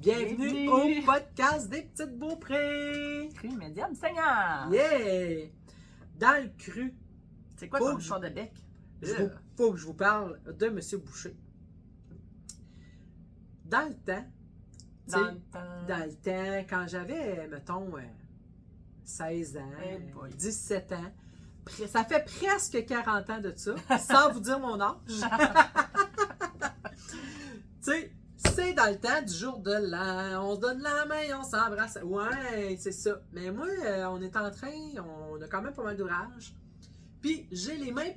Bienvenue au podcast des petites Beaupré. Cru médium saignant. Yeah! Dans le cru, C'est quoi Faut ton que histoire de bec? faut que je vous parle de M. Boucher. Dans le temps, tu sais, Dans le temps. dans le temps, quand j'avais, mettons, 16 ans, Eh boy. 17 ans, ça fait presque 40 ans de ça, sans vous dire mon âge. Tu sais, c'est dans le temps du jour de l'an, on se donne la main, on s'embrasse. Ouais, c'est ça. Mais moi, on est en train, on a quand même pas mal d'ouvrages. Puis j'ai les mains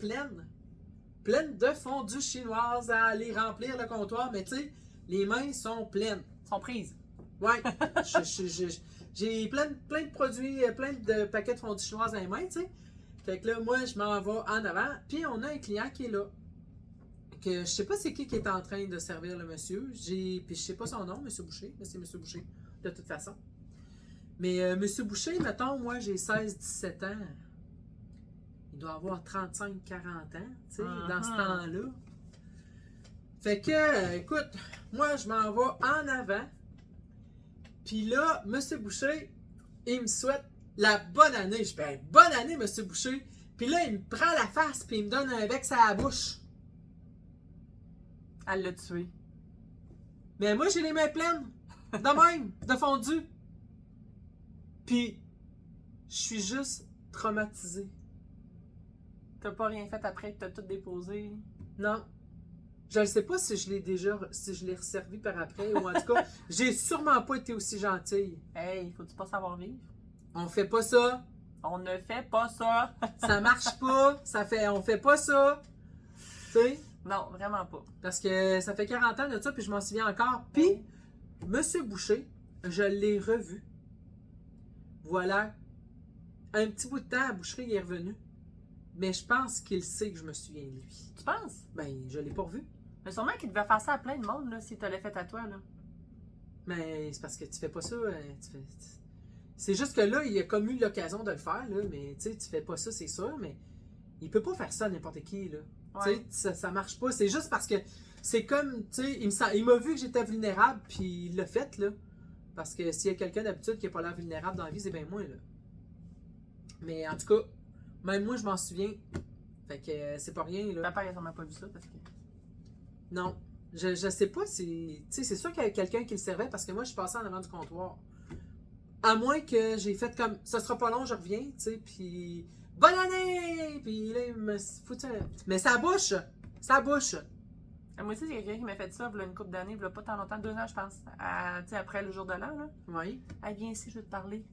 pleines de fondue chinoise à aller remplir le comptoir, mais tu sais, les mains sont pleines. Ils sont prises. Ouais, j'ai plein de produits, plein de paquets de fondue chinoise dans les mains, tu sais. Fait que là, moi, je m'en vais en avant, puis on a un client qui est là. Que je sais pas c'est qui est en train de servir le monsieur. Puis je sais pas son nom, monsieur Boucher, mais c'est monsieur Boucher, de toute façon. Mais monsieur Boucher, mettons, moi, j'ai 16-17 ans. Il doit avoir 35-40 ans, tu sais, dans ce temps-là. Fait que, écoute, moi, je m'en vais en avant. Puis là, monsieur Boucher, il me souhaite la bonne année. Je fais bonne année, monsieur Boucher. Puis là, il me prend la face, puis il me donne un bec sur la bouche. Elle l'a tué. Mais moi, j'ai les mains pleines. De même, de fondu. Puis, je suis juste traumatisé. T'as pas rien fait après que t'as tout déposé. Non. Je ne sais pas si je l'ai resservi par après, ou en tout cas, j'ai sûrement pas été aussi gentille. Hey, faut-tu pas savoir vivre? On fait pas ça. On ne fait pas ça. Ça marche pas. On fait pas ça. Tu sais? Non, vraiment pas. Parce que ça fait 40 ans de ça, puis je m'en souviens encore. Puis, monsieur Boucher, je l'ai revu. Voilà. Un petit bout de temps, à Boucherie, il est revenu. Mais je pense qu'il sait que je me souviens de lui. Tu penses? Ben, je l'ai pas revu. Mais sûrement qu'il devait faire ça à plein de monde, là, s'il te l'a fait à toi, là. Mais c'est parce que tu fais pas ça. C'est juste que là, il a comme eu l'occasion de le faire, là. Mais tu sais, tu fais pas ça, c'est sûr. Mais il peut pas faire ça à n'importe qui, là. Ouais. Tu sais, ça marche pas. C'est juste parce que c'est comme, tu sais, il m'a vu que j'étais vulnérable, puis il l'a fait, là. Parce que s'il y a quelqu'un d'habitude qui n'a pas l'air vulnérable dans la vie, c'est bien moi, là. Mais en tout cas, même moi, je m'en souviens. Fait que c'est pas rien, là. Papa, il a sûrement pas vu ça parce que. Non. Je sais pas si. Tu sais, c'est sûr qu'il y a quelqu'un qui le servait parce que moi, je suis passée en avant du comptoir. À moins que j'ai fait comme ça sera pas long, je reviens, tu sais, puis. Bonne année! Puis là, il me foutait. Mais ça bouche! Ça bouche! Moi aussi, c'est quelqu'un qui m'a fait ça, il y a une couple d'années, il y a pas tant longtemps, 2 ans, je pense. Tu sais, après le jour de l'an, là. Oui. Elle viens ici, je vais te parler.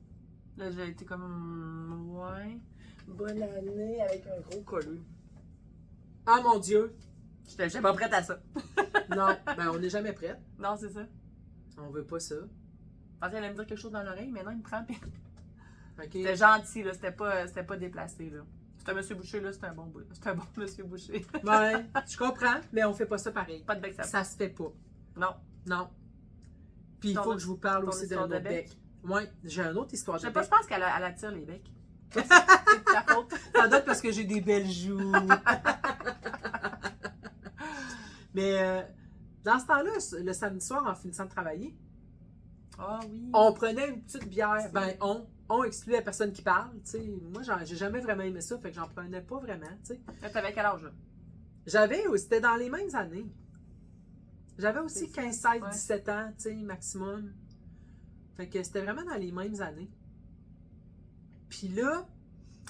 Là, j'ai été comme. Ouais. Bonne année avec un gros colleux. Ah mon Dieu! J'étais pas prête à ça. Non, ben on n'est jamais prête. Non, c'est ça. On veut pas ça. Je pensais qu'elle allait me dire quelque chose dans l'oreille, mais non, il me prend. Puis... OK. C'était gentil, là. C'était pas déplacé, là. C'était monsieur Boucher, là. C'était un bon monsieur Boucher. Ouais, je comprends, mais on fait pas ça pareil. Pas de bec, ça. Ça se fait pas. Non. Non. Puis il faut que je vous parle aussi d'un autre bec. Oui, j'ai une autre histoire Je de sais pas, bec. je pense qu'elle attire les becs. C'est de ta faute. Ça doit être parce que j'ai des belles joues. Mais dans ce temps-là, le samedi soir, en finissant de travailler, Ah oui. on prenait une petite bière. Ben, on exclut la personne qui parle. Tu sais. Moi, j'ai jamais vraiment aimé ça, fait que j'en prenais pas vraiment. Tu sais. Là, t'avais quel âge, là? C'était dans les mêmes années. J'avais aussi C'est 15, ça. 16, 17 ans, tu sais, maximum. Fait que c'était vraiment dans les mêmes années. Puis là,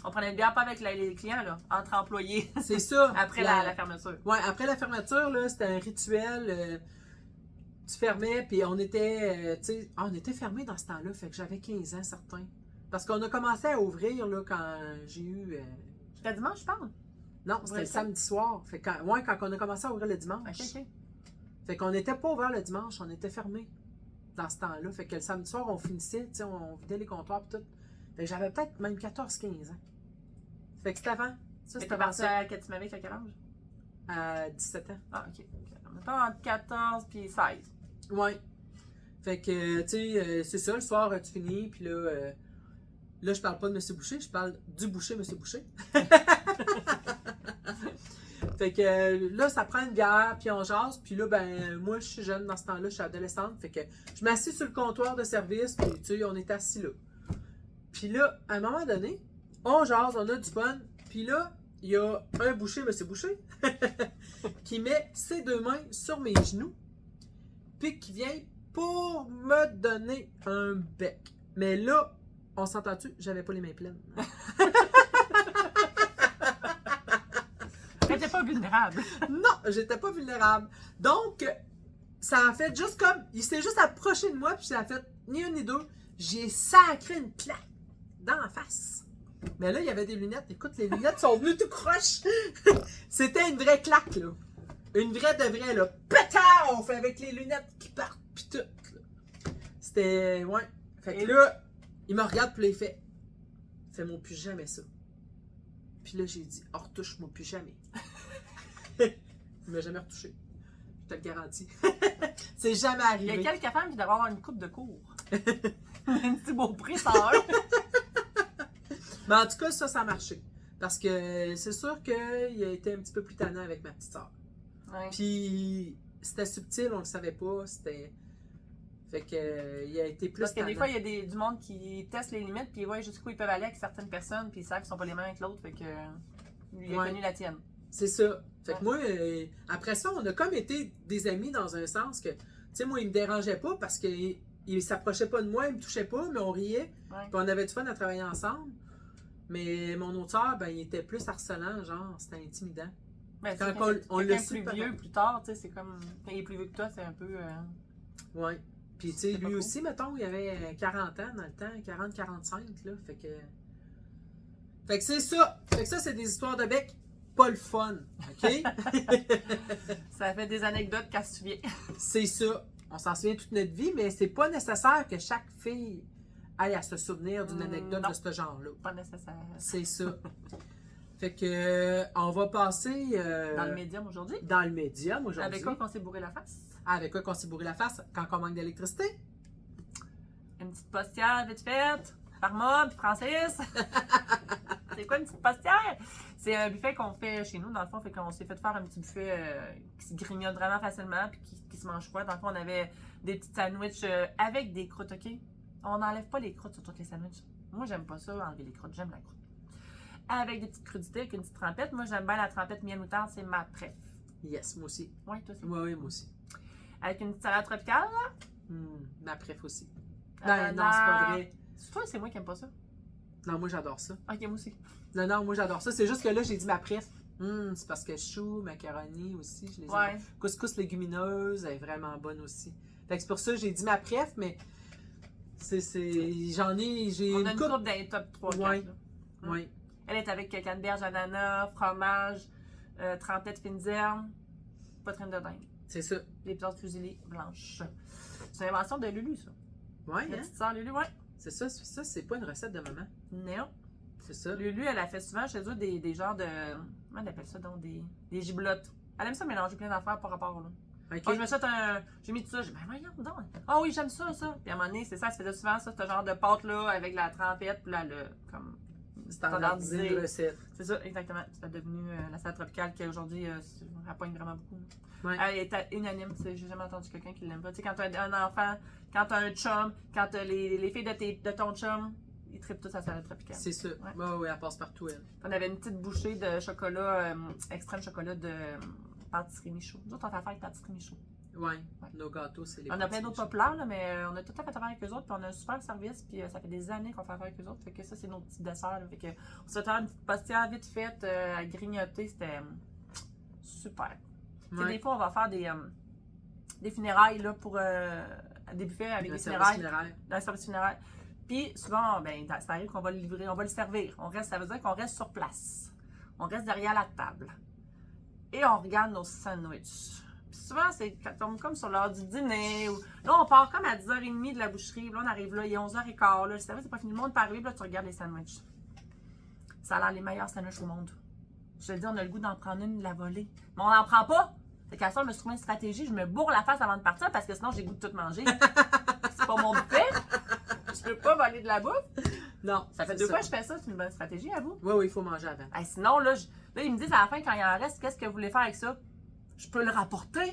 On prenait une bière pas avec les clients, là, entre employés. c'est ça. Après la fermeture. Ouais, après la fermeture, là, c'était un rituel. Tu fermais, puis on était, tu sais, on était fermés dans ce temps-là, fait que j'avais 15 ans, certains. Parce qu'on a commencé à ouvrir, là, quand j'ai eu... C'était dimanche, je parle. Non, c'était le samedi soir. Fait que, quand on a commencé à ouvrir le dimanche. Ok. Fait qu'on n'était pas ouvert le dimanche, on était fermés dans ce temps-là. Fait que le samedi soir, on finissait, tu sais, on vidait les comptoirs et tout. Fait que j'avais peut-être même 14-15 ans. Fait que c'était avant. Ça, C'était c'était avant parti ça. à quel tu m'avais, à quel âge? À 17 ans. Ah, ok. Mettons entre 14 puis 16. Ouais. Fait que, tu sais, c'est ça, le soir, tu finis, puis là, là, je parle pas de M. Boucher, je parle du boucher, M. Boucher. Fait que là, ça prend une bière, puis on jase. Puis là, ben, moi, je suis jeune dans ce temps-là, je suis adolescente. Fait que je m'assis sur le comptoir de service, puis tu sais, on est assis là. Puis là, à un moment donné, on jase, on a du fun. Puis là, il y a un boucher, monsieur Boucher, qui met ses deux mains sur mes genoux, puis qui vient pour me donner un bec. Mais là, on s'entend-tu? J'avais pas les mains pleines. T'étais pas vulnérable. Non, j'étais pas vulnérable. Donc, ça a fait juste comme. Il s'est juste approché de moi, puis ça a fait ni un ni deux. J'ai sacré une claque dans la face. Mais là, il y avait des lunettes. Écoute, les lunettes sont venues tout croche. C'était une vraie claque, là. Une vraie de vraie, là. Pétard! Avec les lunettes qui partent, puis tout. Là. C'était. Ouais. Fait que là, il me regarde, puis là, il fait. Fais-moi plus jamais ça. Puis là, j'ai dit, retouche-moi plus jamais. Il m'a jamais retouché. Je te le garantis. C'est jamais Il y arrivé. a quelques femmes qui devraient avoir une coupe de cours. Un petit beau prix, ça a un. Mais en tout cas, ça a marché. Parce que c'est sûr qu'il a été un petit peu plus tannant avec ma petite soeur. Ouais. Puis c'était subtil, on le savait pas. C'était. Fait que il a été plus Parce que des tannant. fois, il y a du monde qui teste les limites, puis ils voient jusqu'où ils peuvent aller avec certaines personnes, puis ils savent qu'ils sont pas les mêmes avec l'autre, fait que lui, il a Ouais. connu la tienne. C'est ça. Fait que Ouais. moi, après ça, on a comme été des amis dans un sens que, tu sais, moi, il me dérangeait pas parce qu'il s'approchait pas de moi, il me touchait pas, mais on riait. Ouais. Puis on avait du fun à travailler ensemble. Mais mon auteur, ben, il était plus harcelant, genre, c'était intimidant. Ben, Quand c'est on quelqu'un le su, plus par vieux exemple. plus tard, tu sais, c'est comme. Quand il est plus vieux que toi, c'est un peu. Ouais. Puis, tu sais, C'est pas lui cool. aussi, mettons, il avait 40 ans dans le temps, 40-45, là. Fait que c'est ça. Fait que ça, c'est des histoires de bec, pas le fun. OK? Ça fait des anecdotes qu'elle se souvient. C'est ça. On s'en souvient toute notre vie, mais c'est pas nécessaire que chaque fille aille à se souvenir d'une anecdote non. de ce genre-là. Pas nécessaire. C'est ça. Fait que on va passer Dans le médium aujourd'hui. dans le médium aujourd'hui. Avec quoi qu'on s'est bourré la face? Avec quoi qu'on s'est bourré la face quand on manque d'électricité? Une petite postière vite faite. Par Mob, Francis. C'est quoi une petite postière? C'est un buffet qu'on fait chez nous, dans le fond. Fait qu'on s'est fait faire un petit buffet qui se grignote vraiment facilement puis qui se mange froid. Dans le fond, on avait des petits sandwichs avec des croûtes, OK? On n'enlève pas les croûtes sur tous les sandwichs. Moi, j'aime pas ça, enlever les croûtes. J'aime la croûte. Avec des petites crudités, avec une petite trempette. Moi, j'aime bien la trempette miel moutarde. C'est ma préf. Yes, moi aussi. Ouais, toi aussi. Oui, moi aussi. Avec une petite salade tropicale, là. Ma préf aussi. Non, Ananas. non, c'est pas vrai. C'est toi, c'est moi qui aime pas ça. Non, moi j'adore ça. Ok, moi aussi. Non, moi j'adore ça. C'est juste que là, j'ai dit ma préf. C'est parce que chou, macaroni aussi, je les aime. Ouais. Couscous légumineuse, elle est vraiment bonne aussi. Fait que c'est pour ça que j'ai dit ma préf, mais j'en ai, j'ai On a une coupe. courbe d'un top 3 Ouais. 4. Oui, Elle est avec canneberge, ananas, fromage, trempette fines herbes, poitrine de dingue. c'est ça. Les pâtes fusilées blanches. C'est une invention de Lulu, ça. Ouais, La hein? petite sœur Lulu, ouais. C'est ça, c'est pas une recette de maman. Non. C'est ça. Lulu, elle a fait souvent chez eux des genres de. Comment on appelle ça donc? Des giblottes. Elle aime ça mélanger plein d'affaires par rapport là. OK. Quand je me souhaite j'ai mis tout ça, j'ai dit, ben voyons donc. Ah oui, j'aime ça, ça. Puis à un moment donné, c'est ça, elle se faisait souvent ça, ce genre de pâte-là, avec la trempette, puis là, comme Standardiser une recette. C'est ça, exactement. C'est devenu la salade tropicale qui aujourd'hui, elle pogne vraiment beaucoup. Ouais. Elle est unanime, tu sais, j'ai jamais entendu quelqu'un qui l'aime pas. Tu sais, quand t'as un enfant, quand t'as un chum, quand t'as les filles de ton chum, ils trippent tous sa salade tropicale. C'est ça. Ouais. Ouais, elle passe partout, elle. On avait une petite bouchée de chocolat, extrême chocolat de pâtisserie Michaud. Nous autres, on fait affaire avec pâtisserie Michaud. Ouais. Nos gâteaux, c'est les On a plein petits d'autres populaires, là, mais on a tout à fait affaire avec eux autres, puis on a un super service, puis ça fait des années qu'on fait affaire avec eux autres. Fait que ça, c'est nos petits desserts. Là. Fait que on se fait faire une petite postière vite faite à grignoter, c'était super. Tu sais, Ouais. des fois, on va faire des funérailles là, pour des buffets avec Un des service funérailles, funéraire. un service funéraire. Puis souvent, ben, ça arrive qu'on va le livrer, on va le servir. Ça veut dire qu'on reste sur place. On reste derrière la table. Et on regarde nos sandwichs. Puis souvent, c'est quand on tombe comme sur l'heure du dîner. Ou... Là, on part comme à 10h30 de la boucherie. Puis là, on arrive là, il est 11h15. Là, le service n'est pas fini. Le monde peut arriver, puis là, tu regardes les sandwichs. Ça a l'air les meilleurs sandwichs au monde. Je te dis, on a le goût d'en prendre une, de la voler. Mais on n'en prend pas. Fait qu'à ça, je me suis trouvé une stratégie. Je me bourre la face avant de partir parce que sinon, j'ai le goût de tout manger. C'est pas mon buffet. Je peux pas voler de la bouffe. Non. Ça fait c'est 2 fois que je fais ça, c'est une bonne stratégie à vous. Oui, oui, il faut manger avant. Hey, sinon, là, là, ils me disent à la fin, quand il en reste, qu'est-ce que vous voulez faire avec ça? Je peux le rapporter.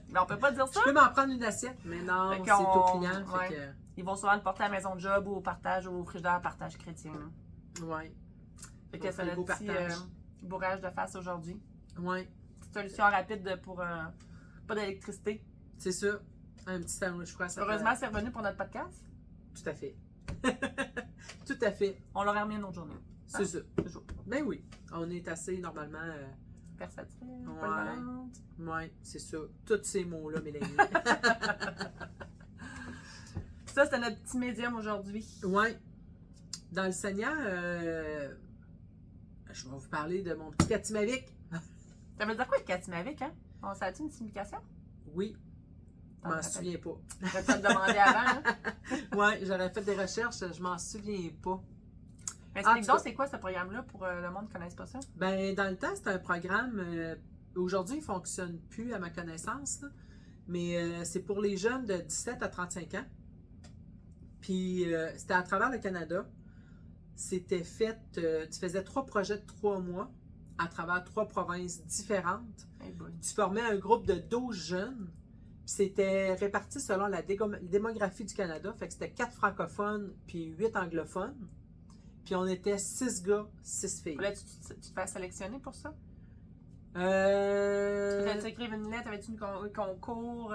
Mais on peut pas dire ça. Je peux m'en prendre une assiette, mais non, Fait c'est qu'on- au client. ouais. Fait Ils vont souvent le porter à la maison de job ou au partage, ou au frigidaire partage chrétien. que, ouais. Fait que c'est Frigo notre petit partage. bourrage de face aujourd'hui. Ouais, Petite solution rapide pour pas d'électricité. c'est ça. Un petit sandwich froid, ça Heureusement, fait- c'est revenu pour notre podcast. Tout à fait. Tout à fait. On l'aurait remis une autre journée. C'est ça. Toujours. Ben oui, on est assez normalement. Versatile, Ouais. polyvalente. Ouais, c'est ça. Tous ces mots-là, Mélanie. Ça, c'était notre petit médium aujourd'hui. Ouais. Dans le Seigneur, je vais vous parler de mon petit Katimavik. Ça veut dire quoi, le Katimavik, hein? On ça a-tu une signification? Oui, je m'en Ah, souviens pas. Je vais te le demander avant. Hein? Ouais, j'aurais fait des recherches, je m'en souviens pas. Mais En explique tout donc, cas- c'est quoi ce programme-là pour le monde qui ne connaisse pas ça? Ben, dans le temps, c'était un programme. Aujourd'hui, il ne fonctionne plus à ma connaissance, là, mais c'est pour les jeunes de 17 à 35 ans. Puis, c'était à travers le Canada. C'était fait. Tu faisais 3 projets de 3 mois à travers 3 provinces différentes. Hey boy. Tu formais un groupe de 12 jeunes. Puis c'était réparti selon la démographie du Canada. Fait que c'était 4 francophones puis 8 anglophones. Puis on était 6 gars, 6 filles. Là, tu te fais sélectionner pour ça? Euh, Tu écrives une lettre, avais-tu un concours?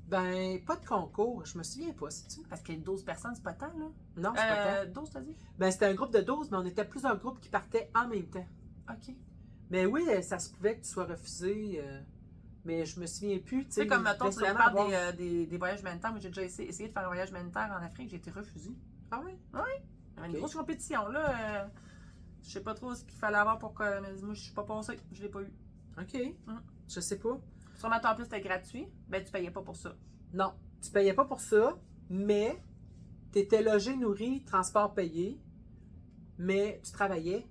Ben, pas de concours. Je me souviens pas, c'est-tu? Parce qu'il y a 12 personnes, c'est pas tant, là. Non, c'est pas tant. 12, t'as dit? Ben, c'était un groupe de 12, mais on était plusieurs groupes qui partaient en même temps. OK. Mais oui, ça se pouvait que tu sois refusé. Mais je me souviens plus. Tu sais, comme mettons, tu voulais nécessairement faire avoir- des voyages humanitaires. Moi, j'ai déjà essayé de faire un voyage humanitaire en Afrique, j'ai été refusée. Ah oui? Il y avait une Ok. grosse compétition, là. Je sais pas trop ce qu'il fallait avoir pour que. Mais moi, je suis pas passée. Je l'ai pas eu. OK. Hum. Je sais pas. Sûrement, en plus, c'était gratuit. Ben, tu payais pas pour ça. Non, tu payais pas pour ça, mais tu étais logé, nourri, transport payé, mais tu travaillais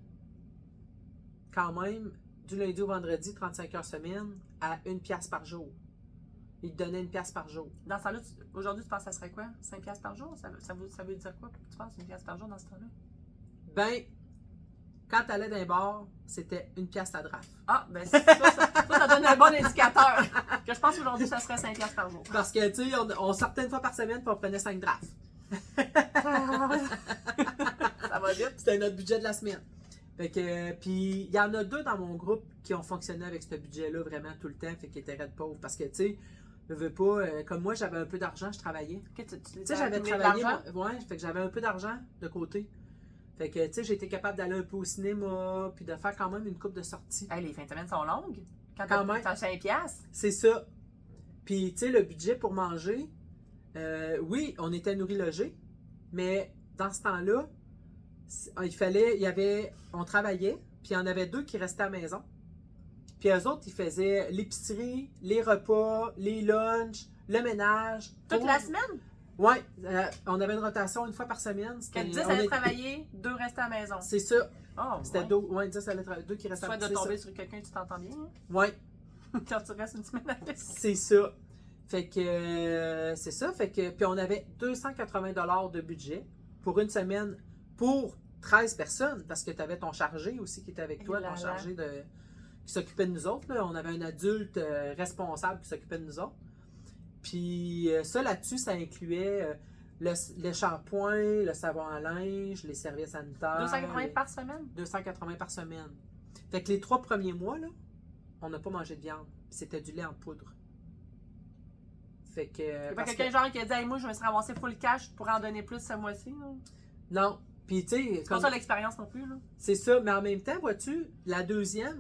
quand même du lundi au vendredi, 35 heures semaine, à 1 pièce par jour. Ils te donnaient 1 pièce par jour. Dans ce temps-là, aujourd'hui, tu penses que ça serait quoi? 5 piastres par jour? Ça veut dire quoi? Tu penses 1 piastre par jour dans ce temps-là? Ben, quand tu allais d'un bar, c'était 1 pièce la draft. Ah, ben, ça donne un bon indicateur. Que je pense qu'aujourd'hui, ça serait 5 piastres par jour. Parce que, tu sais, on sortait une fois par semaine puis on prenait 5 drafts. Ça va vite. C'était notre budget de la semaine. Fait que, puis il y en a 2 dans mon groupe qui ont fonctionné avec ce budget-là vraiment tout le temps, fait qu'ils étaient raides pauvres. Parce que, tu sais, je veux pas, comme moi, j'avais un peu d'argent, je travaillais. Ok, Tu sais, j'avais travaillé, ouais, fait que j'avais un peu d'argent de côté. Fait que, tu sais, j'ai été capable d'aller un peu au cinéma, puis de faire quand même une coupe de sorties. Hey, les fins de semaine sont longues. Quand même. T'as 5 piastres. C'est ça. Puis, tu sais, le budget pour manger, oui, on était nourris-logés, mais dans ce temps-là, on travaillait, puis il y en avait 2 qui restaient à la maison. Puis eux autres, ils faisaient l'épicerie, les repas, les lunchs, le ménage. Toute la semaine? Oui, on avait une rotation une fois par semaine. Que 10 allaient travailler, 2 restaient à la maison. C'est ça. Oh, C'était ouais. 2, ouais, 10 allaient travailler, 2 qui restaient à la Soit maison. de tomber sur quelqu'un, tu t'entends bien. Hein? Oui, Quand tu restes une semaine à la maison. c'est ça. Fait que, c'est ça. Fait que, puis on avait 280 $ de budget pour une semaine pour 13 personnes, parce que tu avais ton chargé aussi qui était avec toi, Et là ton là. chargé qui s'occupait de nous autres. Là. On avait un adulte responsable qui s'occupait de nous autres. Puis ça, là-dessus, ça incluait le shampoing, le savon à linge, les serviettes sanitaires. 280 par semaine? 280 par semaine. Fait que les 3 premiers mois, là, on n'a pas mangé de viande. Puis c'était du lait en poudre. Fait que. Il n'y a pas parce quelqu'un genre qui a dit hey, moi je me suis ramassé full cash pour en donner plus ce mois-ci. Là. Non. Puis tu sais. C'est pas ça l'expérience non plus. Là. C'est ça. Mais en même temps, vois-tu, la deuxième,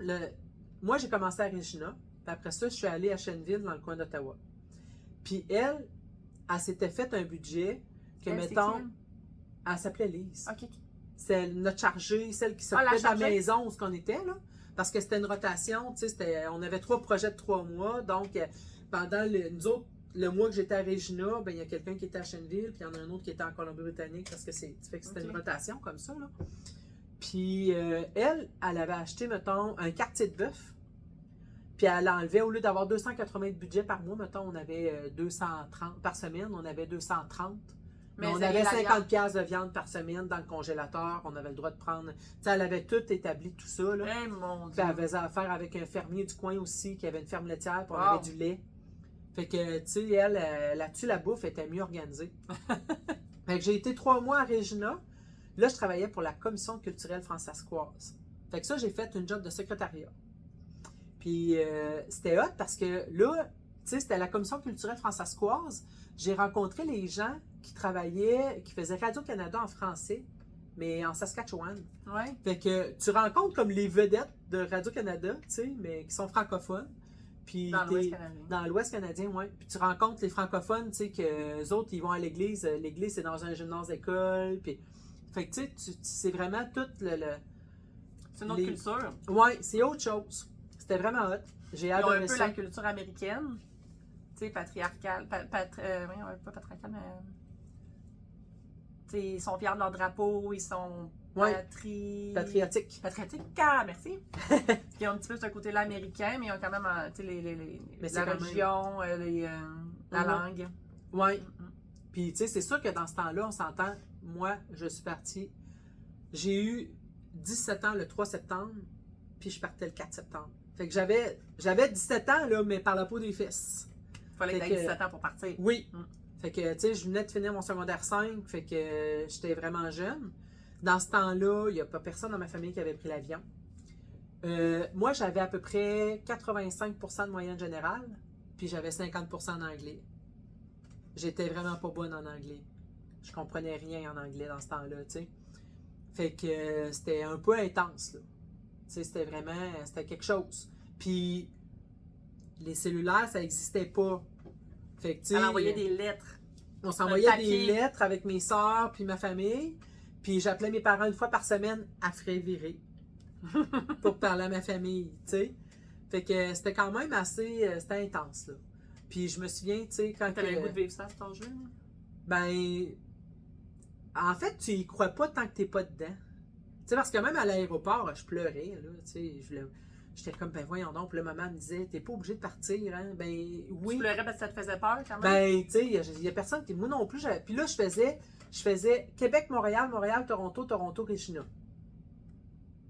moi j'ai commencé à Regina. Puis après ça, je suis allée à Shenville, dans le coin d'Ottawa. Puis elle s'était fait un budget que, Elle, c'est mettons. qui, Elle s'appelait Lise. OK. C'est notre chargée, celle qui s'occupait la de la chargée. maison où on était, là. Parce que c'était une rotation, tu sais, on avait 3 projets de 3 mois. Donc, pendant nous autres, le mois que j'étais à Regina, ben il y a quelqu'un qui était à Shenville, puis il y en a un autre qui était en Colombie-Britannique, parce que fait que c'était Ok. une rotation comme ça, là. Puis, elle avait acheté, mettons, un quartier de bœuf. Puis elle enlevait, au lieu d'avoir 280 de budget par mois, mettons, on avait 230 par semaine, on avait 230. Mais on c'est avait la 50 piastres de viande par semaine dans le congélateur. On avait le droit de prendre... Tu sais, elle avait tout établi, tout ça, là. Eh mon Puis Dieu. elle faisait affaire avec un fermier du coin aussi, qui avait une ferme laitière, puis on Wow. avait du lait. Fait que, tu sais, elle, là-dessus, la bouffe était mieux organisée. Fait que j'ai été 3 mois à Regina. Là, je travaillais pour la Commission culturelle francescoise. Fait que ça, j'ai fait une job de secrétariat. Puis c'était hot parce que là, tu sais, c'était la Commission culturelle francescoise. J'ai rencontré les gens qui travaillaient, qui faisaient Radio-Canada en français, mais en Saskatchewan. Ouais. Fait que tu rencontres comme les vedettes de Radio-Canada, tu sais, mais qui sont francophones. Puis Dans l'Ouest canadien. dans l'Ouest canadien, oui. Puis tu rencontres les francophones, tu sais, que eux autres, ils vont à l'église. L'église, c'est dans un gymnase d'école. Puis, fait que, tu sais, c'est vraiment tout C'est une autre culture. Ouais, c'est autre chose. C'était vraiment hot. J'ai Ils ont adoré un peu ça. la culture américaine. Tu sais, patriarcale. Pas patriarcale, mais. Tu sais, ils sont fiers de leur drapeau, ils sont Ouais. Patriotique. patriotiques. Ah, merci. Ils ont un petit peu ce côté-là américain, mais ils ont quand même tu sais, Mais c'est la quand même- religion, la Mhm. langue. Ouais. Mhm. Puis, tu sais, c'est sûr que dans ce temps-là, on s'entend. Moi, je suis partie. J'ai eu 17 ans le 3 septembre, puis je partais le 4 septembre. Fait que j'avais 17 ans, là, mais par la peau des fesses. Il fallait que Fait tu que- 17 ans pour partir. Oui. Mm. Fait que, tu sais, je venais de finir mon secondaire 5, fait que j'étais vraiment jeune. Dans ce temps-là, il n'y a pas personne dans ma famille qui avait pris l'avion. Moi, j'avais à peu près 85% de moyenne générale, puis j'avais 50% en anglais. J'étais vraiment pas bonne en anglais. Je comprenais rien en anglais dans ce temps-là, tu sais. Fait que c'était un peu intense, là. Tu sais, c'était quelque chose. Puis, les cellulaires, ça n'existait pas. Fait que, tu sais, Elle envoyait des lettres. on s'envoyait des papier. lettres avec mes sœurs puis ma famille. Puis j'appelais mes parents une fois par semaine à frais virés pour parler à ma famille, tu sais. Fait que c'était quand même assez... c'était intense, là. Puis je me souviens, tu sais, quand... T'avais le goût de vivre ça à cet âge-là? Ben... En fait, tu y crois pas tant que t'es pas dedans. Tu sais, parce que même à l'aéroport, je pleurais, là, tu sais. J'étais comme, ben voyons donc. Puis là, maman me disait, t'es pas obligé de partir, hein? Ben oui. Tu pleurais parce que ça te faisait peur quand même? Ben, tu sais, il y a personne qui... Moi non plus. Puis là, je faisais Québec-Montréal, Montréal-Toronto, Toronto-Regina.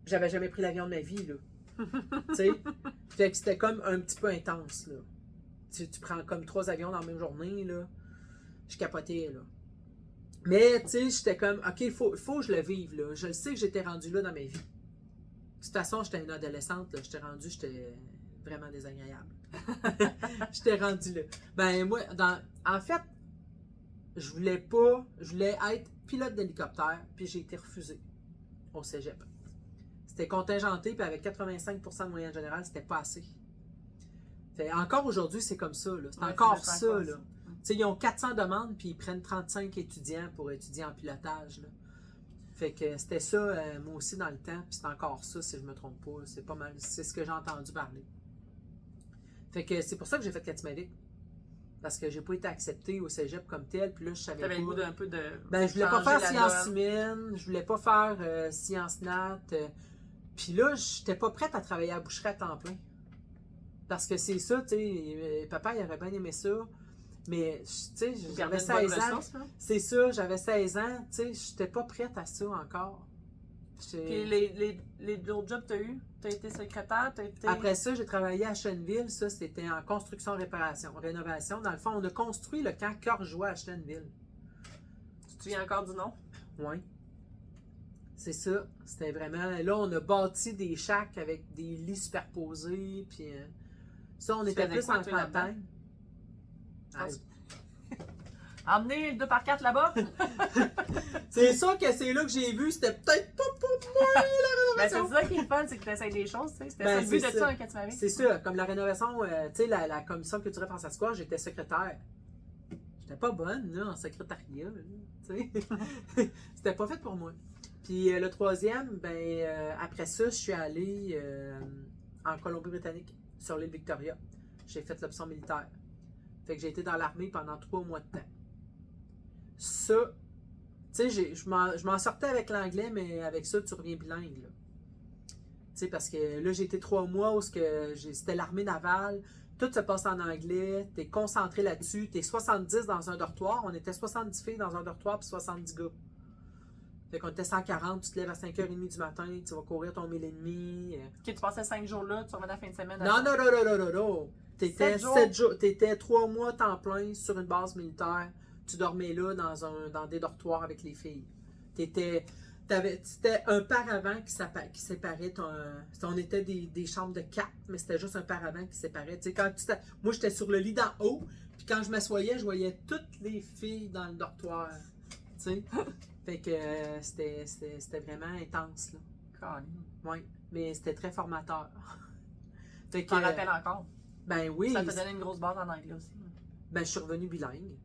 J'avais jamais pris l'avion de ma vie, là. Tu sais? Fait que c'était comme un petit peu intense, là. Tu prends comme 3 avions dans la même journée, là. Je capotais, là. Mais, tu sais, j'étais comme, OK, il faut que je le vive, là. Je le sais que j'étais rendue là dans ma vie. De toute façon, j'étais une adolescente, là. J'étais vraiment désagréable. J'étais rendue là. Ben, moi, en fait, je voulais être pilote d'hélicoptère, puis j'ai été refusée au cégep. C'était contingenté, puis avec 85% de moyenne générale, c'était pas assez. Encore aujourd'hui, c'est comme ça, là. C'est Ouais, encore c'est ça, encore là. Tu sais, ils ont 400 demandes, puis ils prennent 35 étudiants pour étudier en pilotage, là. Fait que c'était ça, moi aussi, dans le temps, puis c'est encore ça, si je me trompe pas. C'est pas mal, c'est ce que j'ai entendu parler. Fait que c'est pour ça que j'ai fait Katimavik. Parce que j'ai pas été acceptée au cégep comme tel, puis là, je savais T'avais le goût pas. d'un peu de. Ben, je voulais pas changer faire la sciences donne. humaines, je voulais pas faire sciences nat. Puis là, j'étais pas prête à travailler à la boucherie à temps plein. Parce que c'est ça, tu sais, papa, il aurait bien aimé ça. Mais, tu sais, j'avais 16 ans. C'est ça, j'avais 16 ans, tu sais, j'étais pas prête à ça encore. Puis les autres jobs que tu as eu, tu as été secrétaire, tu as été. Après ça, j'ai travaillé à Cheneville. Ça, c'était en construction, rénovation. Dans le fond, on a construit le camp Corjois à Cheneville. Tu te souviens encore du nom? Oui. C'est ça. C'était vraiment... Là, on a bâti des shacks avec des lits superposés. Puis ça, on était faisais plus quoi, en toi, là-dedans? campagne. Ah, Emmener le 2x4 là-bas? c'est sûr que c'est là que j'ai vu. C'était peut-être pas pour moi, la Ben, c'est rénovation. ça qui est le fun, c'est que tu essaies des choses, tu sais. C'était Ben, ça le but c'est de ça. ça, quand tu m'avais. C'est ça, comme la rénovation, tu sais, la commission culturelle francescoise, j'étais secrétaire. J'étais pas bonne, là, en secrétariat, là, tu sais. C'était pas fait pour moi. Puis le troisième, ben, après ça, je suis allée en Colombie-Britannique, sur l'île Victoria. J'ai fait l'option militaire. Fait que j'ai été dans l'armée pendant 3 mois de temps. Ça, tu sais, je m'en sortais avec l'anglais, mais avec ça, tu reviens bilingue, là. Tu sais, parce que là, j'ai été 3 mois où c'était l'armée navale. Tout se passe en anglais, t'es concentré là-dessus, t'es 70 dans un dortoir. On était 70 filles dans un dortoir puis 70 gars. Fait qu'on était 140, tu te lèves à 5h30 du matin, tu vas courir ton 1000 et demi. Ok, tu passais 5 jours là, tu revenais la fin de semaine. Non, non, non, non, non, non, non. T'étais 7 jours. T'étais 3 mois temps plein sur une base militaire. Tu dormais là dans des dortoirs avec les filles. C'était un paravent qui séparait on était des chambres de 4, mais c'était juste un paravent qui séparait. Tu sais, moi, j'étais sur le lit d'en haut, puis quand je m'assoyais, je voyais toutes les filles dans le dortoir. Tu sais? Fait que c'était vraiment intense, là. Oui, mais c'était très formateur. Tu t'en rappelles encore? Ben oui. Ça t'a donné une grosse base en anglais aussi. Ben, je suis revenue bilingue.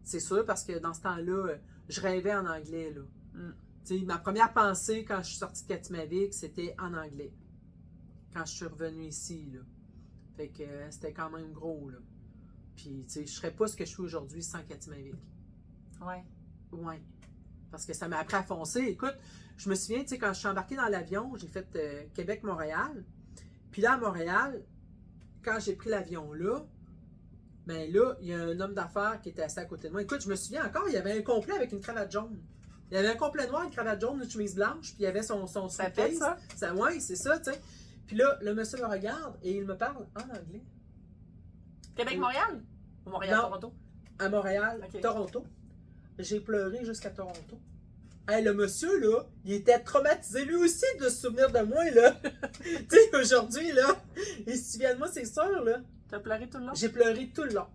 C'est sûr, parce que dans ce temps-là, je rêvais en anglais, là. Tu sais, ma première pensée quand je suis sortie de Katimavik, c'était en anglais. Quand je suis revenue ici, là. Fait que c'était quand même gros, là. Puis, tu sais, je serais pas ce que je suis aujourd'hui sans Katimavik. Ouais. Ouais. Parce que ça m'a appris à foncer. Écoute, je me souviens, tu sais, quand je suis embarquée dans l'avion, j'ai fait Québec-Montréal. Puis là, à Montréal, quand j'ai pris l'avion là, ben là, il y a un homme d'affaires qui était assis à côté de moi. Écoute, je me souviens encore, il y avait un complet avec une cravate jaune. Il y avait un complet noir, une cravate jaune, une chemise blanche, puis il y avait son Ça fait suitcase. ça? Oui, c'est ça, tu sais. Puis là, le monsieur me regarde et il me parle en anglais. Québec-Montréal? Ou Montréal-Toronto? À Montréal, Okay. Toronto. J'ai pleuré jusqu'à Toronto. Hey, le monsieur, là, il était traumatisé lui aussi de se souvenir de moi, là. Tu sais, aujourd'hui, là, il se souvient de moi, c'est sûr, là. T'as pleuré tout le long? J'ai pleuré tout le long.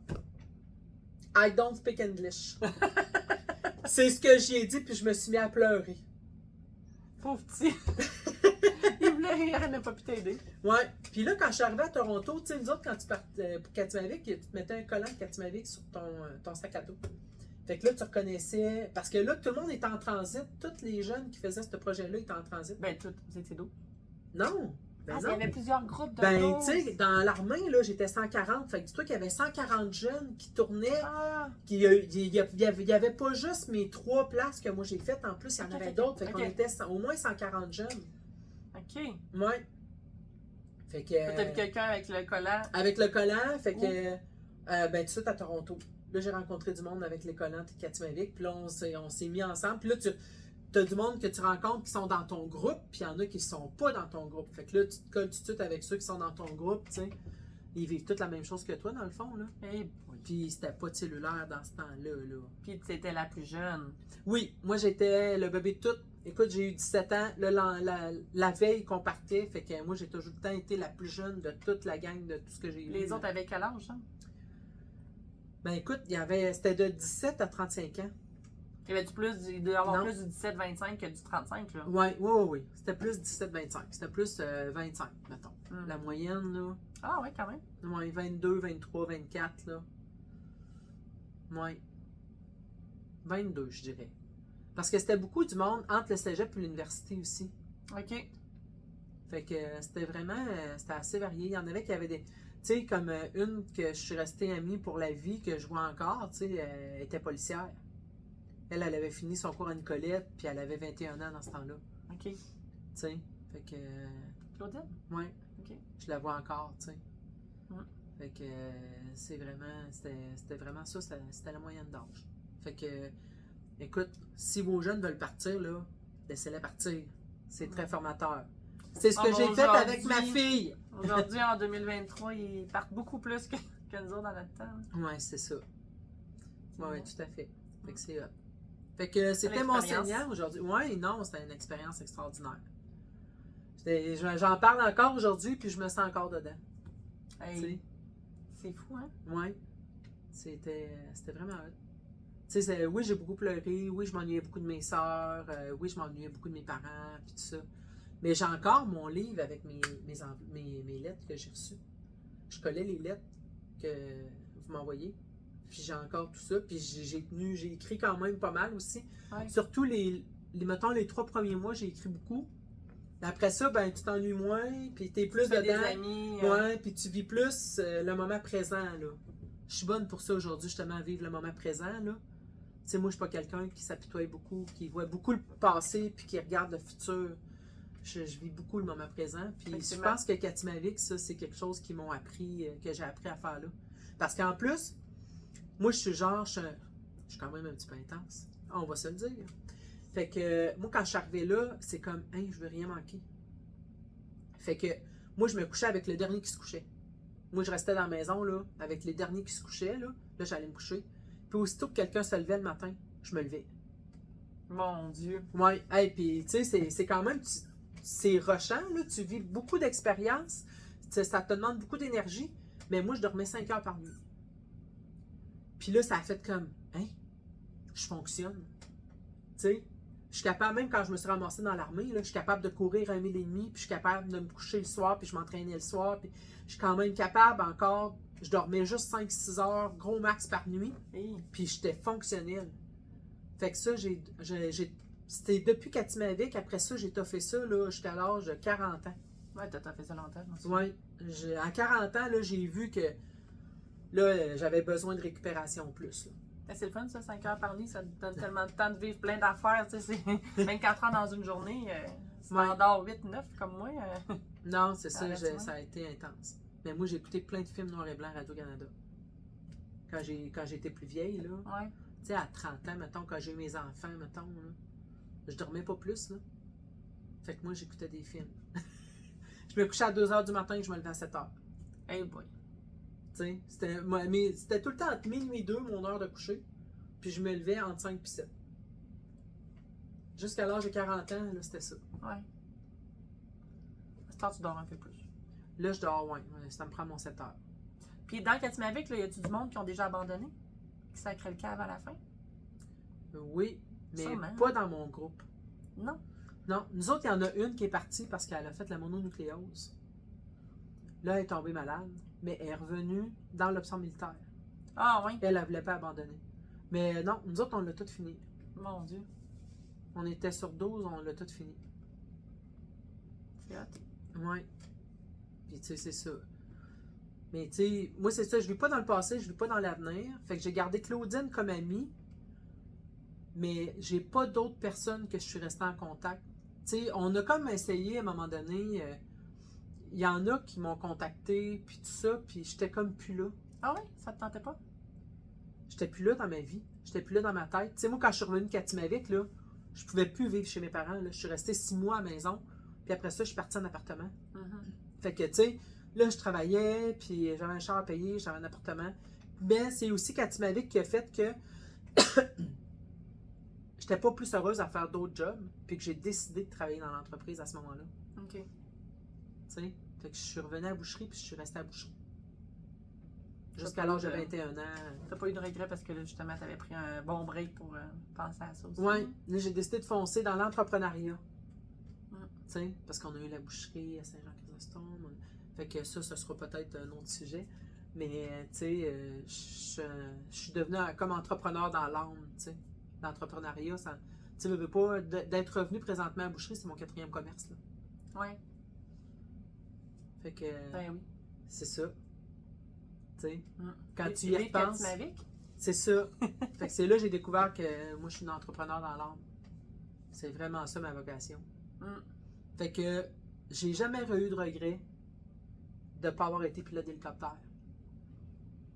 I don't speak English. C'est ce que j'y ai dit, puis je me suis mis à pleurer. Pauvre petit. Il voulait rire, elle n'a pas pu t'aider. Ouais. Puis là, quand je suis arrivée à Toronto, tu sais, nous autres, quand tu partais pour Katimavik, tu te mettais un collant de Katimavik sur ton sac à dos. Fait que là, tu reconnaissais. Parce que là, tout le monde était en transit. Tous les jeunes qui faisaient ce projet-là étaient en transit. Ben, tout, vous étiez d'où? Non. Ben Il y non. avait plusieurs groupes de Ben, tu sais, dans l'armée, là, j'étais 140. Fait que dis-toi qu'il y avait 140 jeunes qui tournaient. Ah, Il y avait pas juste mes 3 places que moi j'ai faites. En plus, il y en avait d'autres. Fait qu'on était au moins 140 jeunes. OK. Ouais. Fait que. T'as vu quelqu'un avec le collant? Avec le collant, fait que. Ben, tout de suite à Toronto. Là, j'ai rencontré du monde avec les collants de Katimavik. Puis là, on s'est mis ensemble. Puis là, tu as du monde que tu rencontres qui sont dans ton groupe. Puis il y en a qui ne sont pas dans ton groupe. Fait que là, tu te colles tout de suite avec ceux qui sont dans ton groupe. Tu sais. Ils vivent toutes la même chose que toi, dans le fond. Là. Hey, Puis c'était pas de cellulaire dans ce temps-là. Là. puis tu étais la plus jeune. Oui, moi, j'étais le bébé de tout. Écoute, j'ai eu 17 ans la veille qu'on partait. Fait que moi, j'ai toujours le temps été la plus jeune de toute la gang de tout ce que j'ai eu. Les autres avaient quel âge, hein? Ben écoute, c'était de 17 à 35 ans. Il y avait il devait y avoir Non. plus du 17-25 que du 35, là. Oui. C'était plus 17-25. C'était plus 25, mettons. La moyenne, là. Ah ouais, quand même. Ouais, 22, 23, 24, là. Ouais. 22, je dirais. Parce que c'était beaucoup du monde entre le cégep et l'université aussi. OK. Fait que c'était vraiment, c'était assez varié. Il y en avait qui avaient des, tu sais, comme une que je suis restée amie pour la vie, que je vois encore, tu sais, elle était policière. Elle avait fini son cours à Nicolette, puis elle avait 21 ans dans ce temps-là. OK. Tu sais, fait que, Claudine? ouais, OK. je la vois encore, tu sais. Mm. Fait que c'est vraiment, c'était vraiment ça, c'était la moyenne d'âge. Fait que, écoute, si vos jeunes veulent partir, là, laissez-les partir. C'est très formateur. C'est ce que j'ai fait avec ma fille. Aujourd'hui, en 2023, ils partent beaucoup plus que nous autres dans notre temps. Ouais, c'est ça. Ouais, tout à fait. Fait que c'est hot. Fait que c'était mon L'expérience. enseignant aujourd'hui. Ouais, non, c'était une expérience extraordinaire. J'en parle encore aujourd'hui, puis je me sens encore dedans. Hey, Tu sais. c'est fou, hein? Ouais. C'était vraiment hot. Tu sais, oui, j'ai beaucoup pleuré. Oui, je m'ennuyais beaucoup de mes sœurs. Oui, je m'ennuyais beaucoup de mes parents, puis tout ça. Mais j'ai encore mon livre avec mes lettres que j'ai reçues. Je collais les lettres que vous m'envoyez. Puis j'ai encore tout ça. Puis j'ai écrit quand même pas mal aussi. Ouais. Surtout mettons, les 3 premiers mois, j'ai écrit beaucoup. Après ça, ben tu t'ennuies moins, puis t'es plus Tu fais dedans. des amis. Ouais, puis tu vis plus le moment présent, là. Je suis bonne pour ça aujourd'hui, justement, à vivre le moment présent, là. Tu sais, moi, je suis pas quelqu'un qui s'apitoie beaucoup, qui voit beaucoup le passé, puis qui regarde le futur. Je vis beaucoup le moment présent. Puis je Effectivement. pense que Katimavik, ça, c'est quelque chose qu'ils m'ont appris, que j'ai appris à faire là. Parce qu'en plus, moi, je suis genre, je suis quand même un petit peu intense. On va se le dire. Fait que moi, quand je suis arrivée là, c'est comme, hein, je veux rien manquer. Fait que moi, je me couchais avec le dernier qui se couchait. Moi, je restais dans la maison, là, avec les derniers qui se couchaient, là. Là, j'allais me coucher. Puis aussitôt que quelqu'un se levait le matin, je me levais. Mon Dieu. Ouais, hey, puis tu sais, c'est quand même, c'est rushant, là. Tu vis beaucoup d'expériences. Ça te demande beaucoup d'énergie. Mais moi, je dormais 5 heures par nuit. Puis là, ça a fait comme, hein, je fonctionne. Tu sais, je suis capable, même quand je me suis ramassée dans l'armée, là, je suis capable de courir 1 000 et demi, puis je suis capable de me coucher le soir, puis je m'entraînais le soir, puis je suis quand même capable encore, je dormais juste 5-6 heures, gros max par nuit, Hey. puis j'étais fonctionnel. Fait que ça, c'était depuis Katimavik, après ça, j'ai toffé ça là, jusqu'à l'âge de 40 ans. Ouais, t'as fait ça longtemps, je m'en souviens. Ouais, à 40 ans, là, j'ai vu que là, j'avais besoin de récupération plus. Là. Mais c'est le fun, ça, 5 heures par nuit, ça te donne tellement de temps de vivre plein d'affaires, tu sais, c'est 24 heures dans une journée, si Ouais. t'en dors 8-9 comme moi, Non, c'est ça, reste loin. ça a été intense. Mais moi, j'ai écouté plein de films noir et blanc à Radio-Canada. Quand j'étais plus vieille, là. ouais. Tu sais, à 30 ans, mettons, quand j'ai eu mes enfants, mettons, là, je dormais pas plus, là. Fait que moi, j'écoutais des films. Je me couchais à 2 h du matin et je me levais à 7 h. Hey boy. Tu sais, c'était tout le temps entre minuit et 2, mon heure de coucher. Puis je me levais entre 5 et 7. Jusqu'à l'âge de 40 ans, là, c'était ça. Ouais. À cette heure, tu dors un peu plus. Là, je dors, ouais, ça me prend mon 7 heures. Puis dans Katimavik, là, y a-tu du monde qui ont déjà abandonné? Qui sacrait le cave à la fin? Oui, mais Sûrement. pas dans mon groupe. Non. Non, nous autres, il y en a une qui est partie parce qu'elle a fait la mononucléose. Là, elle est tombée malade, mais elle est revenue dans l'option militaire. Ah oui. Elle ne voulait pas abandonner. Mais non, nous autres, on l'a tout fini. Mon Dieu. On était sur 12, on l'a tout fini. C'est hot. Ouais. Puis, tu sais, c'est ça. Mais, tu sais, moi, c'est ça. Je ne vis pas dans le passé, je ne vis pas dans l'avenir. Fait que j'ai gardé Claudine comme amie, mais j'ai pas d'autres personnes que je suis restée en contact. Tu sais, on a comme essayé à un moment donné. Il y en a qui m'ont contacté, puis tout ça, puis j'étais comme plus là. Ah oui? Ça te tentait pas? J'étais plus là dans ma vie. J'étais plus là dans ma tête. Tu sais, moi, quand je suis revenue de Katimavik, là, je pouvais plus vivre chez mes parents. Là. Je suis restée 6 mois à la maison, puis après ça, je suis partie en appartement. Fait que, tu sais, là, je travaillais, puis j'avais un char à payer, j'avais un appartement. Mais c'est aussi Katimavik qui a fait que j'étais pas plus heureuse à faire d'autres jobs, puis que j'ai décidé de travailler dans l'entreprise à ce moment-là. OK. Tu sais, fait que je suis revenue à la boucherie, puis je suis restée à la boucherie. Jusqu'à l'âge de 21 ans. T'as pas eu de regret parce que là, justement, t'avais pris un bon break pour penser à ça aussi? Ouais, là, j'ai décidé de foncer dans l'entrepreneuriat. Mm. Tu sais, parce qu'on a eu la boucherie à Saint-Jean-Chrysostome. Fait que ça sera peut-être un autre sujet. Mais, tu sais, je suis devenue comme entrepreneur dans l'âme, tu sais. L'entrepreneuriat, ça... Tu sais, veux pas, d'être revenu présentement à la boucherie, c'est mon 4e commerce, là. Ouais. Fait que, Ben oui. c'est ça. Tu sais, Mm. quand tu y repenses, Katimavik? c'est ça. Fait que c'est là que j'ai découvert que moi, je suis une entrepreneur dans l'âme. C'est vraiment ça, ma vocation. Mm. Fait que j'ai jamais eu de regret de ne pas avoir été pilote d'hélicoptère.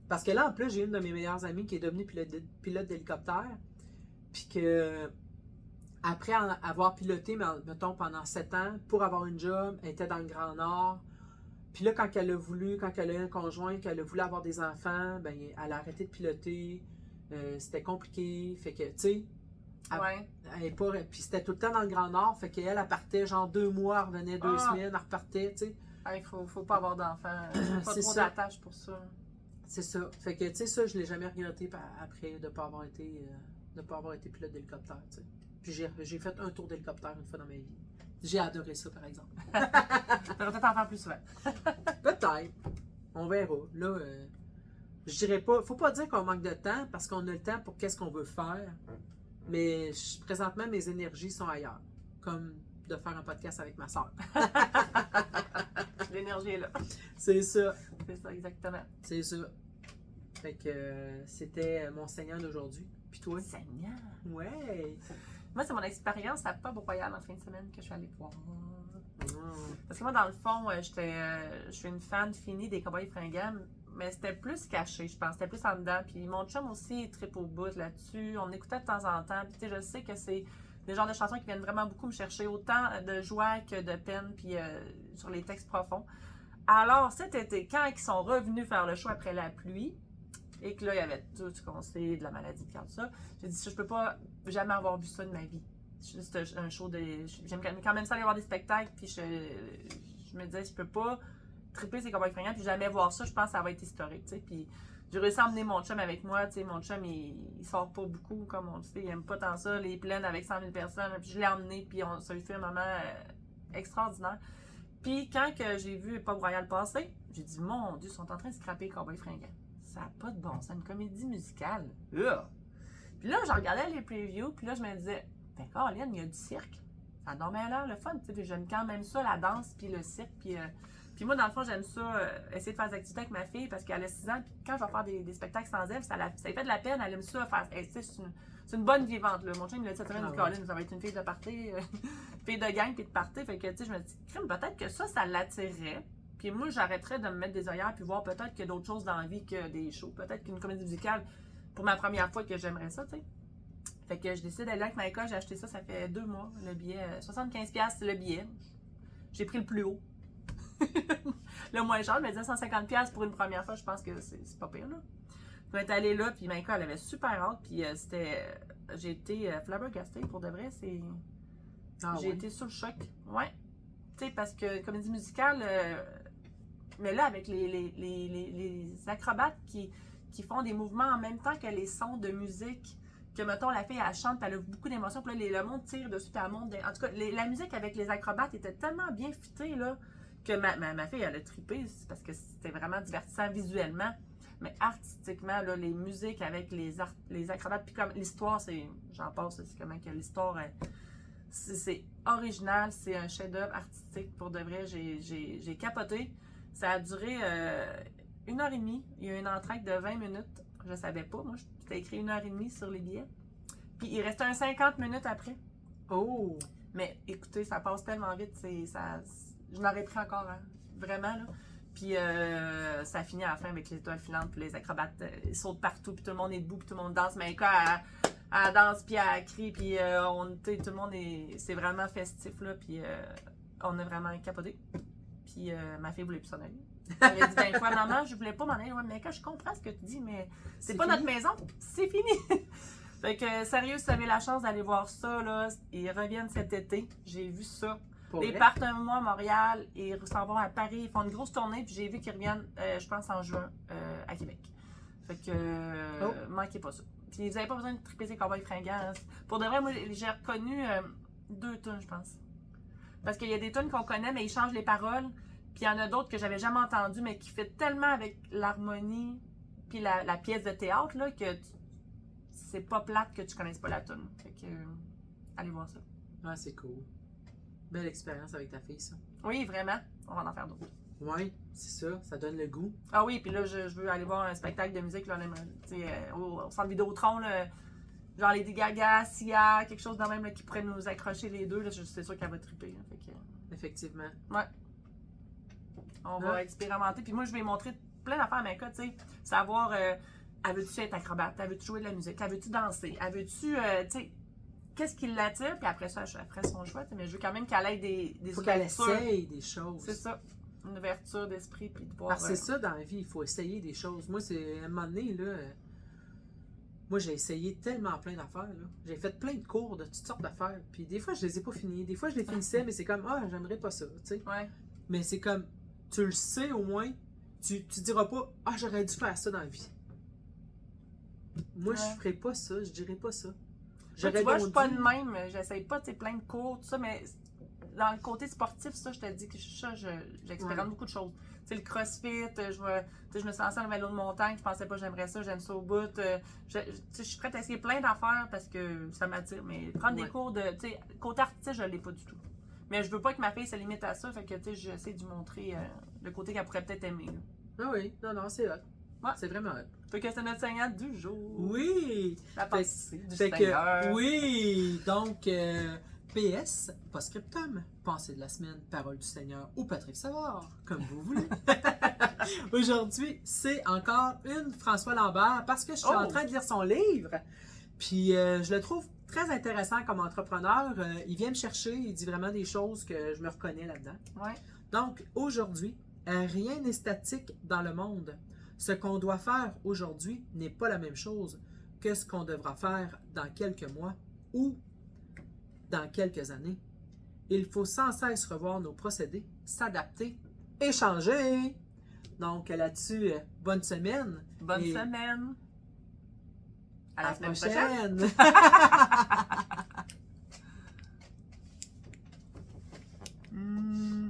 Parce que là, en plus, j'ai une de mes meilleures amies qui est devenue pilote d'hélicoptère. Puis que, après avoir piloté, mettons, pendant 7 ans, pour avoir une job, elle était dans le Grand Nord. Puis là, quand elle a eu un conjoint, qu'elle a voulu avoir des enfants, ben, elle a arrêté de piloter. C'était compliqué. Fait que, tu sais, Ouais. elle est pas. Puis c'était tout le temps dans le Grand Nord. Fait qu'elle, elle partait genre 2 mois, elle revenait 2 semaines, elle repartait, tu sais. Il faut pas avoir d'enfants. Pas C'est trop ça. d'attache pour ça. C'est ça. Fait que, tu sais, ça, je l'ai jamais regretté après de ne pas avoir été pilote d'hélicoptère, tu sais. Puis j'ai fait un tour d'hélicoptère une fois dans ma vie. J'ai adoré ça, par exemple. T'aurais peut-être en faire plus souvent. Peut-être. On verra. Là, je dirais pas... Faut pas dire qu'on manque de temps, parce qu'on a le temps pour qu'est-ce qu'on veut faire. Mais présentement, mes énergies sont ailleurs. Comme de faire un podcast avec ma soeur. L'énergie est là. C'est ça. C'est ça, exactement. C'est ça. Fait que c'était mon Seigneur d'aujourd'hui. Puis toi? Seigneur. Ouais. Moi, c'est mon expérience à Pub Royal en fin de semaine que je suis allée voir. Parce que moi, dans le fond, je suis une fan finie des Cowboys fringants, mais c'était plus caché, je pense. C'était plus en dedans. Puis mon chum aussi, il trippe au bout là-dessus. On écoutait de temps en temps. Puis tu sais, je sais que c'est des genres de chansons qui viennent vraiment beaucoup me chercher, autant de joie que de peine, puis sur les textes profonds. Alors, cet été, quand ils sont revenus faire le show après la pluie, et que là, il y avait tout ce qu'on sait de la maladie de cœur, tout ça, j'ai dit, je peux pas jamais avoir vu ça de ma vie. C'est un show de. J'aime quand même ça aller voir des spectacles, puis je me disais, je peux pas triper ces Cowboys fringants, puis jamais voir ça, je pense que ça va être historique, tu sais. Puis j'ai réussi à emmener mon chum avec moi, tu sais. Mon chum, il sort pas beaucoup, comme on le sait, il aime pas tant ça, les plaines avec 100 000 personnes, puis je l'ai emmené, puis ça a eu fait un moment extraordinaire. Puis quand que j'ai vu Pop Royal passer, j'ai dit, mon Dieu, ils sont en train de scraper Cowboys fringants. Ça n'a pas de bon sens, une comédie musicale. Puis là, je regardais les previews, puis là, je me disais, ben, Caroline, il y a du cirque. Ça a dormi à l'heure, le fun. Puis j'aime quand même ça, la danse, puis le cirque. Puis moi, dans le fond, j'aime ça, essayer de faire des activités avec ma fille, parce qu'elle a 6 ans, puis quand je vais faire des spectacles sans elle, ça lui fait de la peine, elle aime ça faire. C'est une bonne vivante, là. Mon chien me l'a dit cette semaine, Caroline, ça va être une fille de party, fille de gang, puis de party. Fait que, tu sais, je me dis, peut-être que ça l'attirerait. Puis moi, j'arrêterais de me mettre des œillères, puis voir peut-être qu'il y a d'autres choses dans la vie que des shows. Peut-être qu'une comédie musicale, pour ma première fois, que j'aimerais ça, tu sais. Fait que je décide d'aller avec Maïka, j'ai acheté ça, ça fait 2 mois, le billet, 75$ le billet. J'ai pris le plus haut. Le moins cher, je me disais 150$ pour une première fois, je pense que c'est pas pire, là. On est allé là, puis Maïka, elle avait super hâte, puis j'ai été flabbergastée, pour de vrai, j'ai été sous le choc. Ouais. Tu sais, parce que comédie musicale, mais là, avec les acrobates qui font des mouvements en même temps que les sons de musique, que, mettons, la fille, elle chante, puis elle a beaucoup d'émotions, puis là, le monde tire dessus, puis elle monte. En tout cas, la musique avec les acrobates était tellement bien fitée, là, que ma fille, elle a trippé, parce que c'était vraiment divertissant visuellement, mais artistiquement, là, les musiques avec les acrobates, puis comme l'histoire, j'en passe, c'est comment que l'histoire, c'est original, c'est un chef-d'œuvre artistique, pour de vrai, j'ai capoté. Ça a duré 1h30, il y a eu une entracte de 20 minutes, je savais pas, moi, c'était écrit 1h30 sur les billets. Puis il restait un 50 minutes après. Oh! Mais écoutez, ça passe tellement vite, je m'aurais pris encore, hein, vraiment, là. Puis ça finit à la fin avec les étoiles filantes, puis les acrobates, ils sautent partout, puis tout le monde est debout, puis tout le monde danse. Mais quand elle danse, puis elle crie, puis tout le monde c'est vraiment festif, là, puis on a vraiment capoté. Puis ma fille voulait plus s'en aller. Elle avait dit 20 fois, maman, je voulais pas m'en aller. Ouais, mais quand je comprends ce que tu dis, mais c'est pas fini. notre maison, c'est fini. Fait que, sérieux, si vous avez la chance d'aller voir ça, là, ils reviennent cet été. J'ai vu ça. Ils partent un mois à Montréal, ils s'en vont à Paris, ils font une grosse tournée, puis j'ai vu qu'ils reviennent, je pense, en juin à Québec. Fait que, manquez pas ça. Puis vous n'avez pas besoin de triper ces Cowboys fringants. Pour de vrai, moi, j'ai reconnu 2 tunes, je pense. Parce qu'il y a des tunes qu'on connaît, mais ils changent les paroles. Puis il y en a d'autres que j'avais jamais entendues, mais qui fit tellement avec l'harmonie, puis la pièce de théâtre, là, que c'est pas plate que tu connaisses pas la tune. Fait que, allez voir ça. Ah, c'est cool. Belle expérience avec ta fille, ça. Oui, vraiment. On va en faire d'autres. Oui, c'est ça. Ça donne le goût. Ah oui, puis là, je veux aller voir un spectacle de musique là, au centre Vidéotron, là, genre Lady Gaga, Sia, quelque chose de même là, qui pourrait nous accrocher les deux. C'est sûr qu'elle va triper. Là, fait que... Effectivement. Ouais. On va expérimenter. Puis moi, je vais montrer plein d'affaires à Maïka, tu sais. Savoir, elle veut-tu être acrobate? Elle veut-tu jouer de la musique? Elle veut-tu danser? Elle veut-tu, tu sais, qu'est-ce qui l'attire? Puis après ça, elle ferait son choix. Mais je veux quand même qu'elle ait des faut qu'elle essaye des choses. C'est ça. Une ouverture d'esprit. Puis de voir. Parce que c'est ça dans la vie, il faut essayer des choses. Moi, c'est à un moment donné, là. Moi, j'ai essayé tellement plein d'affaires, là. J'ai fait plein de cours de toutes sortes d'affaires. Puis des fois, je les ai pas finis. Des fois, je les finissais, mais c'est comme, j'aimerais pas ça, tu sais. Ouais. Mais c'est comme, tu le sais au moins, tu diras pas, j'aurais dû faire ça dans la vie. Moi, je ferais pas ça, je dirais pas ça. Tu vois, je suis pas de même. J'essaye pas, tu sais, plein de cours, tout ça, mais dans le côté sportif, ça, je te dis que j'expérimente beaucoup de choses. Tu sais, le crossfit, je me suis lancée dans le vélo de montagne, je pensais pas que j'aimerais ça, j'aime ça au bout. Je suis prête à essayer plein d'affaires parce que ça m'attire. Mais prendre des cours de, tu sais, côté artistique, je l'ai pas du tout. Mais je veux pas que ma fille se limite à ça, fait que, tu sais, j'essaie de lui montrer le côté qu'elle pourrait peut-être aimer. Là. Ah oui, non, c'est hot. Ouais. C'est vraiment hot. Fait que c'est notre Seigneur du jour. Oui! La pensée du Seigneur. Oui! Donc, PS, post-scriptum, pensée de la semaine, parole du Seigneur ou Patrick Savard, comme vous voulez. Aujourd'hui, c'est encore une François Lambert parce que je suis en train de lire son livre. Puis je le trouve très intéressant comme entrepreneur. Il vient me chercher, il dit vraiment des choses que je me reconnais là-dedans. Ouais. Donc, aujourd'hui, rien n'est statique dans le monde. Ce qu'on doit faire aujourd'hui n'est pas la même chose que ce qu'on devra faire dans quelques mois ou dans quelques années. Il faut sans cesse revoir nos procédés, s'adapter et changer. Donc là-dessus, bonne semaine. Bonne et semaine. À la semaine prochaine. prochaine.